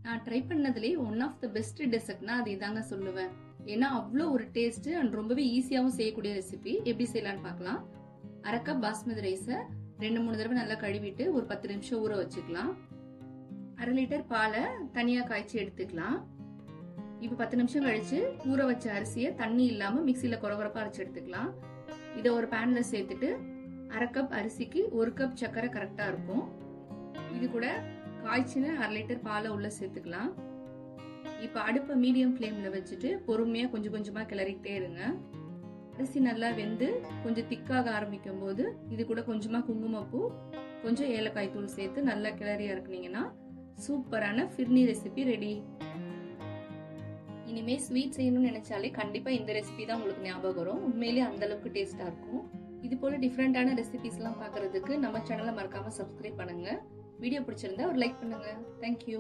நான் ட்ரை பண்ணதுலேயே one of the best டெசர்ட்னா அது இதாங்க சொல்லுவேன். ஏன்னா அவ்வளோ ஒரு டேஸ்ட் அண்ட் ரொம்பவே ஈஸியாகவும் செய்யக்கூடிய ரெசிபி. எப்படி செய்யலான்னு பார்க்கலாம். அரை கப் பாஸ்மதி ரைஸை 2-3 தடவை நல்லா கழுவிட்டு ஒரு 10 நிமிஷம் ஊற வச்சுக்கலாம். 1/2 லிட்டர் பாலை தனியா காய்ச்சி எடுத்துக்கலாம். இப்ப 10 நிமிஷம் கழிச்சு ஊற வச்ச அரிசியை தண்ணி இல்லாம மிக்சியில கொரகொரப்பா அரைச்சு எடுத்துக்கலாம். இதை ஒரு பேன்ல சேர்த்துட்டு 1/2 கப் அரிசிக்கு 1 கப் சர்க்கரை கரெக்டா இருக்கும். இது கூட காய்ச்சின 1/2 லிட்டர் பாலை உள்ள சேர்த்துக்கலாம். இப்ப அடுப்பை மீடியம் ஃப்ளேம்ல வச்சுட்டு பொறுமையா கொஞ்சம் கொஞ்சமா கிளறிக்கிட்டே இருங்க. அரிசி நல்லா வெந்து கொஞ்சம் திக்காக ஆரம்பிக்கும் போது இது கூட கொஞ்சமா குங்குமப்பூ, கொஞ்சம் ஏலக்காய் தூள் சேர்த்து நல்லா கிளறி இறக்குனீங்கன்னா சூப்பரான ஃபிர்னி ரெசிபி ரெடி. இனிமே ஸ்வீட் செய்யணும்னு நினைச்சாலே கண்டிப்பா இந்த ரெசிபி தான் உங்களுக்கு ஞாபகம் வரும். உண்மையிலேயே அந்த அளவுக்கு டேஸ்டா இருக்கும். இது போல டிஃப்ரெண்டான ரெசிபிஸ் எல்லாம் பாக்குறதுக்கு நம்ம சேனலை மறக்காம சப்ஸ்கிரைப் பண்ணுங்க. வீடியோ பிடிச்சிருந்தா ஒரு லைக் பண்ணுங்க. தேங்க்யூ.